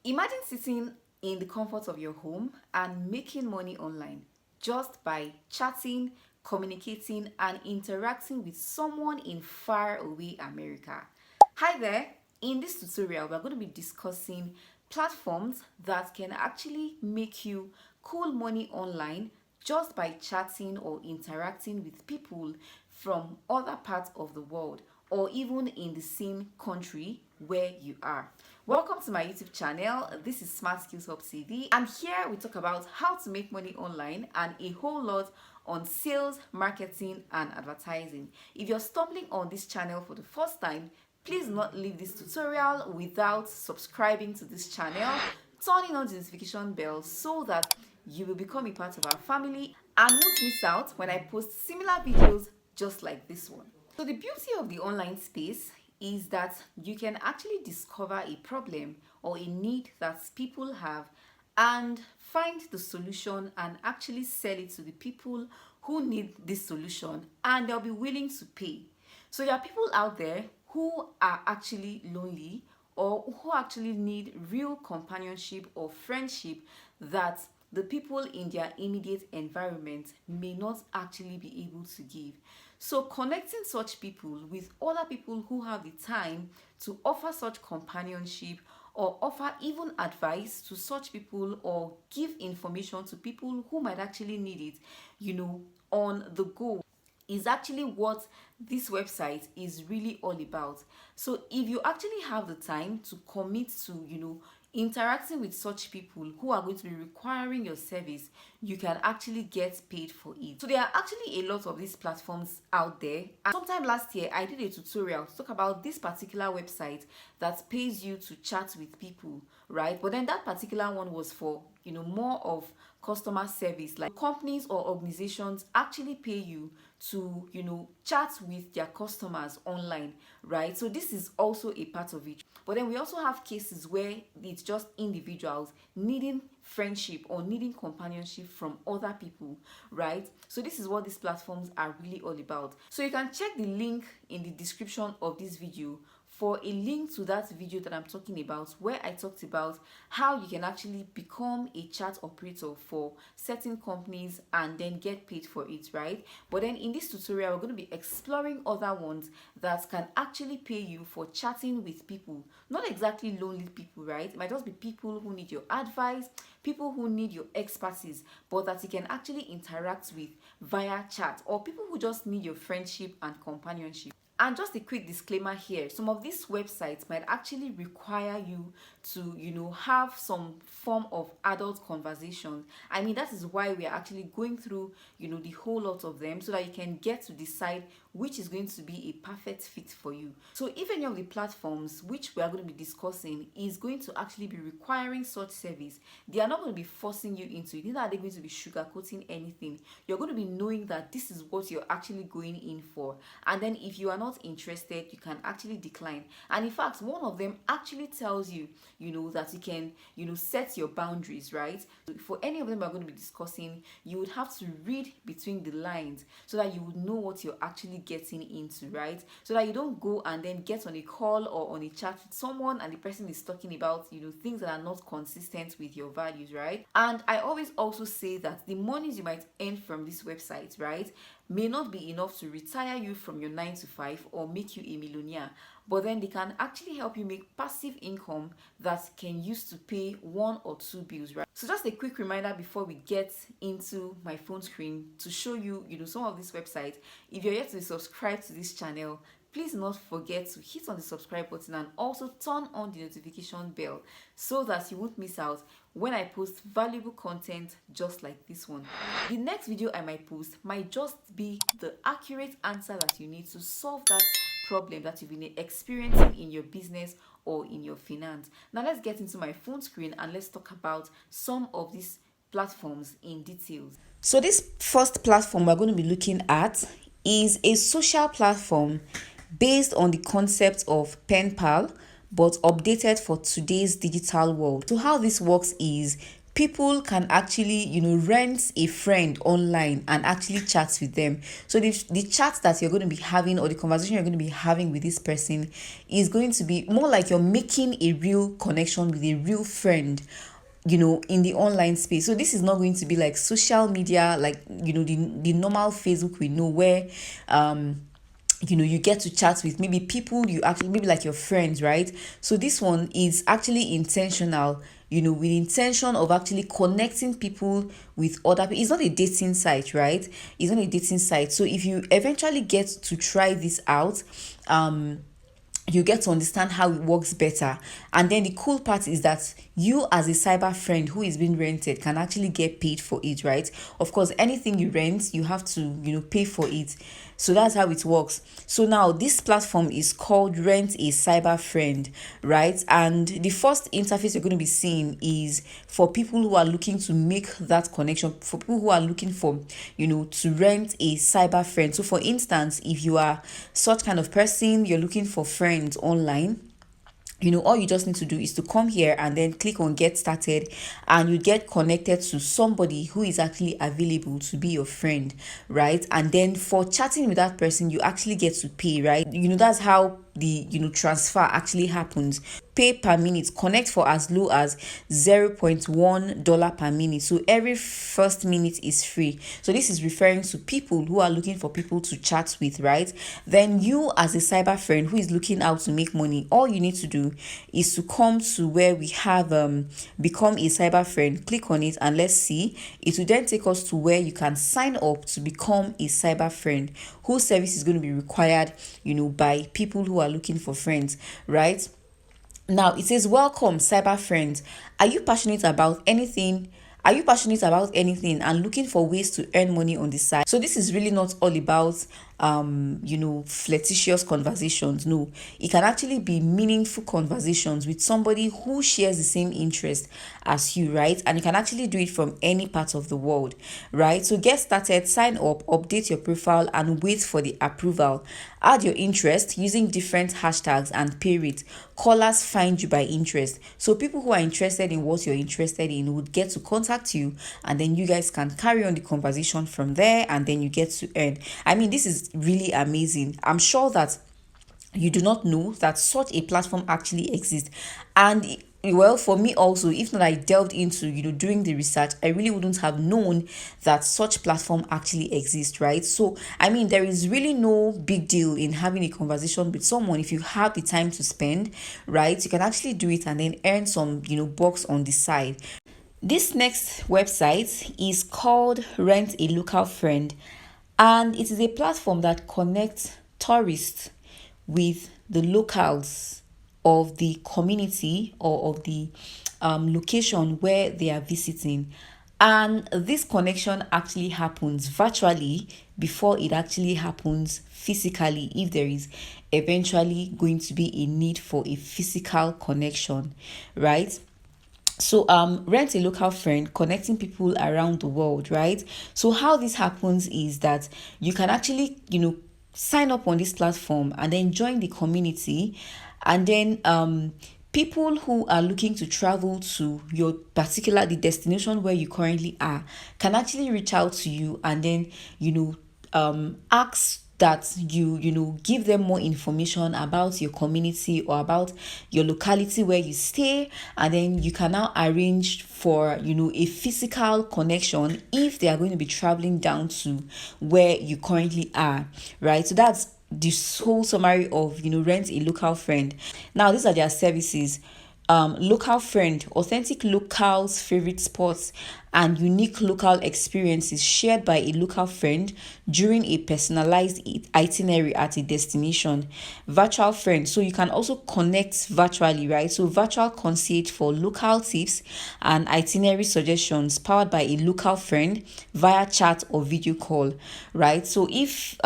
Imagine sitting in the comfort of your home and making money online just by chatting, communicating, and interacting with someone in faraway America. Hi there! In this tutorial, we're going to be discussing platforms that can actually make you cool money online just by chatting or interacting with people from other parts of the world or even in the same country where you are. Welcome to my YouTube channel. This is Smart Skills Hub TV, and here we talk about how to make money online and a whole lot on sales, marketing, and advertising. If you're stumbling on this channel for the first time, please do not leave this tutorial without subscribing to this channel, turning on the notification bell so that you will become a part of our family and won't miss out when I post similar videos just like this one. So the beauty of the online space is that you can actually discover a problem or a need that people have and find the solution and actually sell it to the people who need this solution, and they'll be willing to pay. So there are people out there who are actually lonely or who actually need real companionship or friendship that the people in their immediate environment may not actually be able to give. So connecting such people with other people who have the time to offer such companionship or offer even advice to such people or give information to people who might actually need it, on the go, is actually what this website is really all about. So if you actually have the time to commit to, interacting with such people who are going to be requiring your service, you can actually get paid for it. So there are actually a lot of these platforms out there. And sometime last year, I did a tutorial to talk about this particular website that pays you to chat with people, right? But then that particular one was for, more of customer service. Like companies or organizations actually pay you to, chat with their customers online, right? So this is also a part of it. But then we also have cases where it's just individuals needing friendship or needing companionship from other people, right? So this is what these platforms are really all about. So you can check the link in the description of this video for a link to that video that I'm talking about, where I talked about how you can actually become a chat operator for certain companies and then get paid for it, right? But then in this tutorial, we're going to be exploring other ones that can actually pay you for chatting with people. Not exactly lonely people, right? It might just be people who need your advice, people who need your expertise, but that you can actually interact with via chat, or people who just need your friendship and companionship. And just a quick disclaimer here, some of these websites might actually require you to, have some form of adult conversation. I mean, that is why we are actually going through, the whole lot of them so that you can get to decide which is going to be a perfect fit for you. So if any of the platforms which we are going to be discussing is going to actually be requiring such service, they are not going to be forcing you into it. Neither are they going to be sugarcoating anything. You're going to be knowing that this is what you're actually going in for. And then if you are not interested, you can actually decline. And in fact, one of them actually tells you, that you can, set your boundaries, right? For any of them we're going to be discussing, you would have to read between the lines so that you would know what you're actually getting into, right? So that you don't go and then get on a call or on a chat with someone and the person is talking about, things that are not consistent with your values, right? And I always also say that the monies you might earn from this website, right, may not be enough to retire you from your 9 to 5 or make you a millionaire, but then they can actually help you make passive income that can use to pay one or two bills, right? So just a quick reminder before we get into my phone screen to show you, some of these websites. If you're yet to be subscribed to this channel, please do not forget to hit on the subscribe button and also turn on the notification bell so that you won't miss out when I post valuable content just like this one. The next video I might post might just be the accurate answer that you need to solve that problem that you've been experiencing in your business or in your finance. Now let's get into my phone screen and let's talk about some of these platforms in details. So this first platform we're going to be looking at is a social platform based on the concept of pen pal, but updated for today's digital world. So how this works is people can actually, rent a friend online and actually chat with them. So the chat that you're going to be having, or the conversation you're going to be having with this person, is going to be more like you're making a real connection with a real friend, in the online space. So this is not going to be like social media, like, the normal Facebook we know, where you get to chat with maybe people you actually, maybe like your friends, right? So this one is actually intentional, with intention of actually connecting people with other people. It's not a dating site, right? It's not a dating site. So if you eventually get to try this out, you get to understand how it works better. And then the cool part is that you, as a cyber friend who is being rented, can actually get paid for it, right? Of course, anything you rent, you have to, pay for it. So that's how it works. So now this platform is called Rent a Cyber Friend, right? And the first interface you're going to be seeing is for people who are looking to make that connection, for people who are looking for, to rent a cyber friend. So for instance, if you are such kind of person, you're looking for friends online, all you just need to do is to come here and then click on get started, and you get connected to somebody who is actually available to be your friend, right? And then for chatting with that person, you actually get to pay, right? That's how the transfer actually happens. Pay per minute, connect for as low as $0.1 per minute. So every first minute is free. So this is referring to people who are looking for people to chat with, right? Then you, as a cyber friend who is looking out to make money, all you need to do is to come to where we have become a cyber friend. Click on it and let's see. It will then take us to where you can sign up to become a cyber friend, whose service is going to be required, by people who are looking for friends, right? Now it says, welcome, cyber friends. Are you passionate about anything? Are you passionate about anything and looking for ways to earn money on the side? So this is really not all about flirtatious conversations. No, it can actually be meaningful conversations with somebody who shares the same interest as you, right? And you can actually do it from any part of the world, right? So get started, sign up, update your profile, and wait for the approval. Add your interest using different hashtags and pay rate. Callers find you by interest. So people who are interested in what you're interested in would get to contact you, and then you guys can carry on the conversation from there, and then you get to earn. I mean, this is really amazing. I'm sure that you do not know that such a platform actually exists. And well, for me also, if not I delved into doing the research, I really wouldn't have known that such platform actually exists, right? So I mean, there is really no big deal in having a conversation with someone. If you have the time to spend, right, you can actually do it and then earn some bucks on the side. This next website is called Rent a Local Friend, and it is a platform that connects tourists with the locals of the community or of the location where they are visiting. And this connection actually happens virtually before it actually happens physically, if there is eventually going to be a need for a physical connection, right? So Rent a Local Friend, connecting people around the world, right? So how this happens is that you can actually sign up on this platform and then join the community, and then people who are looking to travel to your particular the destination where you currently are can actually reach out to you, and then ask that you give them more information about your community or about your locality where you stay, and then you can now arrange for a physical connection if they are going to be traveling down to where you currently are, right? So that's the whole summary of Rent a Local Friend. Now these are their services. Local friend, authentic locals' favorite spots and unique local experiences shared by a local friend during a personalized itinerary at a destination. Virtual friend, so you can also connect virtually, right? So virtual concierge for local tips and itinerary suggestions powered by a local friend via chat or video call, right? So if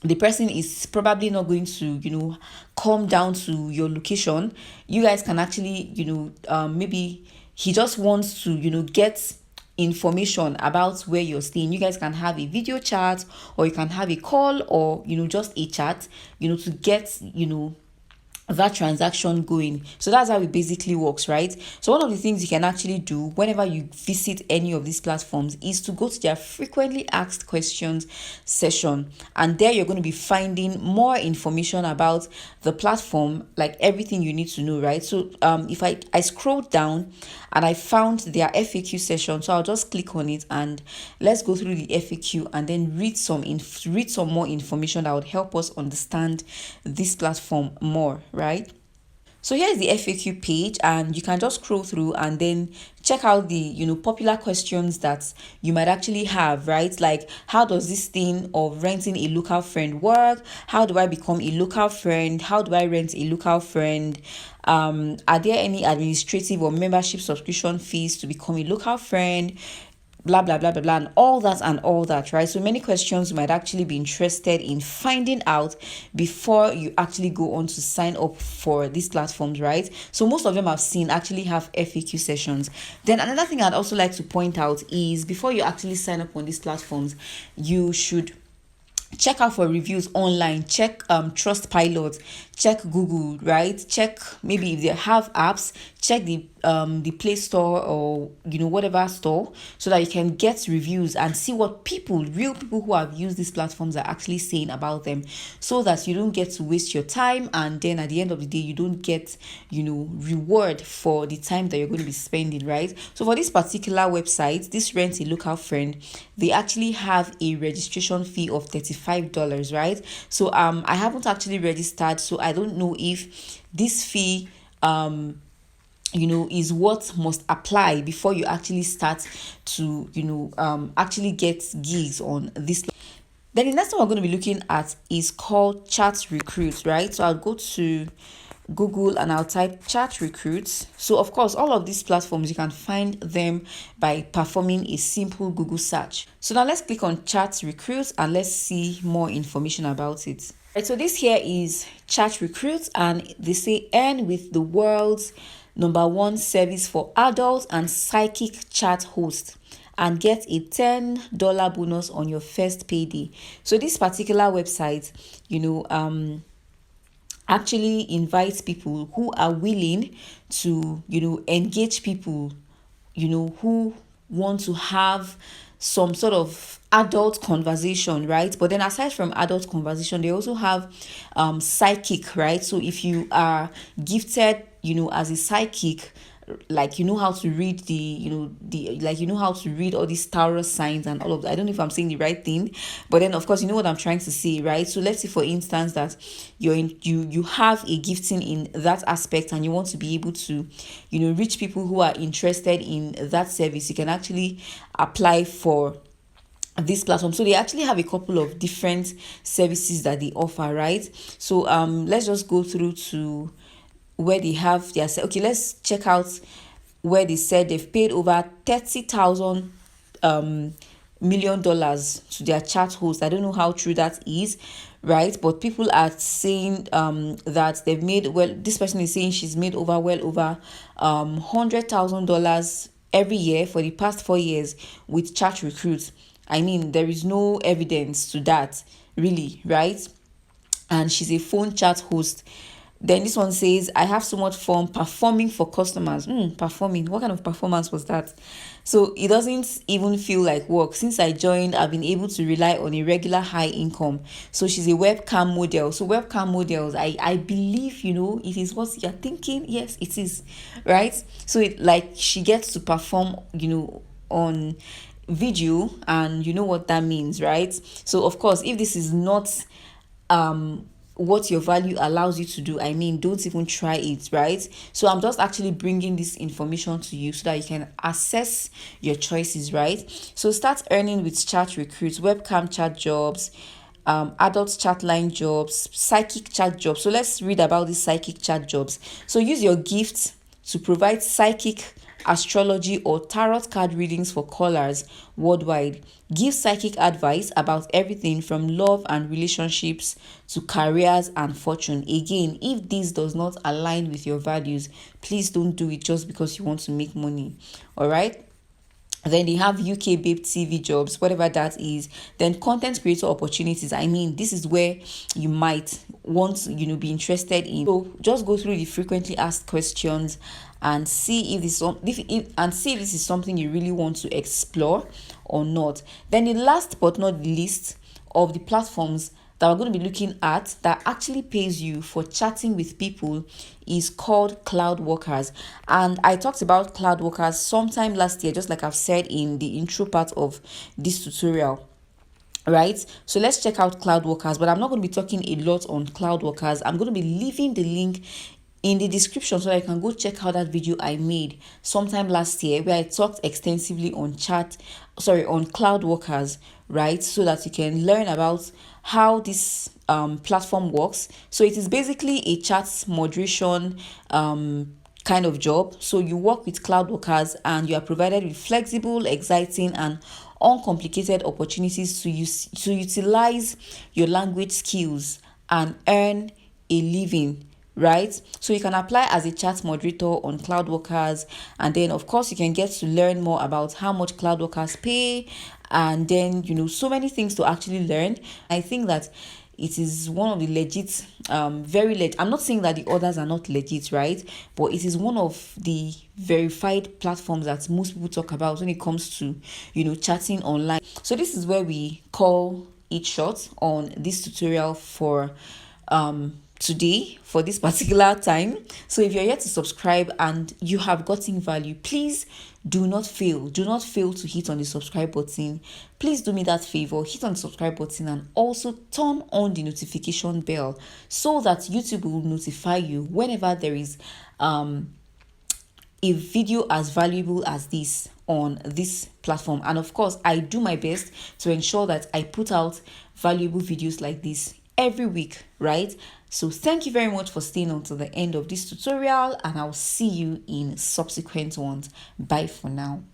the person is probably not going to come down to your location, you guys can actually maybe he just wants to get information about where you're staying. You guys can have a video chat, or you can have a call, or just a chat to get that transaction going. So that's how it basically works, right? So one of the things you can actually do whenever you visit any of these platforms is to go to their frequently asked questions session, and there you're going to be finding more information about the platform, like everything you need to know, right? So if I scrolled down and I found their FAQ session, so I'll just click on it and let's go through the FAQ and then read some more information that would help us understand this platform more, right? So here's the FAQ page, and you can just scroll through and then check out the popular questions that you might actually have, right? Like, how does this thing of renting a local friend work? How do I become a local friend? How do I rent a local friend? Are there any administrative or membership subscription fees to become a local friend? Blah blah blah blah blah, and all that, right? So many questions you might actually be interested in finding out before you actually go on to sign up for these platforms, right? So most of them I've seen actually have FAQ sessions. Then another thing I'd also like to point out is before you actually sign up on these platforms, you should check out for reviews online. Check Trustpilot, check Google, right? Check maybe if they have apps, check the Play Store or whatever store, so that you can get reviews and see what real people who have used these platforms are actually saying about them, so that you don't get to waste your time, and then at the end of the day you don't get reward for the time that you're going to be spending, right? So for this particular website, this Rent a Local Friend, they actually have a registration fee of $35, right? So I haven't actually registered, so I don't know if this fee is what must apply before you actually start to actually get gigs on this. Then the next one we're going to be looking at is called Chat Recruit, right? So I'll go to Google and I'll type Chat Recruits. So of course, all of these platforms, you can find them by performing a simple Google search. So now let's click on Chat Recruits and let's see more information about it. Right, so this here is Chat Recruits, and they say earn with the world's #1 service for adult and psychic chat host and get a $10 bonus on your first payday. So this particular website, actually invites people who are willing to, engage people, who want to have some sort of adult conversation, right? But then aside from adult conversation, they also have psychic, right? So if you are gifted, as a psychic, like how to read how to read all these tarot signs and all of that. I don't know if I'm saying the right thing, but then of course you know what I'm trying to say, right? So let's say for instance that you have a gifting in that aspect and you want to be able to reach people who are interested in that service. You can actually apply for this platform. So they actually have a couple of different services that they offer, right? So let's just go through to where they have their okay, let's check out where they said they've paid over $30,000 million to their chat host. I don't know how true that is, right? But people are saying that they've made, well, this person is saying she's made over $100,000 every year for the past 4 years with Chat Recruits. I mean, there is no evidence to that, really, right? And she's a phone chat host. Then this one says, I have so much fun performing for customers. Performing. What kind of performance was that? So it doesn't even feel like work. Since I joined, I've been able to rely on a regular high income. So she's a webcam model. So webcam models, I believe, it is what you're thinking. Yes, it is, right? So she gets to perform, on video, and you know what that means, right? So of course, if this is not what your value allows you to do, I mean, don't even try it, right? So I'm just actually bringing this information to you so that you can assess your choices, right? So start earning with Chat Recruits, webcam chat jobs, adult chat line jobs, psychic chat jobs. So let's read about these psychic chat jobs. So use your gifts to provide psychic, astrology, or tarot card readings for callers worldwide. Give psychic advice about everything from love and relationships to careers and fortune. Again, if this does not align with your values, please don't do it just because you want to make money. All right. Then they have UK Babe TV jobs, whatever that is. Then content creator opportunities. I mean, this is where you might want to, be interested in. So just go through the frequently asked questions and see if this is something you really want to explore or not. Then the last but not the least of the platforms that we're going to be looking at that actually pays you for chatting with people is called cloud workers. And I talked about cloud workers sometime last year, just like I've said in the intro part of this tutorial, right? So let's check out cloud workers, but I'm not going to be talking a lot on cloud workers. I'm going to be leaving the link in the description so that you can go check out that video I made sometime last year where I talked extensively on cloud workers, right? So that you can learn about how this platform works. So it is basically a chat moderation kind of job. So you work with cloud workers and you are provided with flexible, exciting, and uncomplicated opportunities to utilize your language skills and earn a living, right? So you can apply as a chat moderator on cloud workers, and then of course you can get to learn more about how much cloud workers pay, and then so many things to actually learn. I think that it is one of the legit, very legit. I'm not saying that the others are not legit, right? But it is one of the verified platforms that most people talk about when it comes to, chatting online. So this is where we call it short on this tutorial for today, for this particular time. So if you're yet to subscribe and you have gotten value, please do not fail to hit on the subscribe button. Please do me that favor, hit on the subscribe button and also turn on the notification bell so that YouTube will notify you whenever there is a video as valuable as this on this platform. And of course, I do my best to ensure that I put out valuable videos like this every week, right? So thank you very much for staying on to the end of this tutorial, and I'll see you in subsequent ones. Bye for now.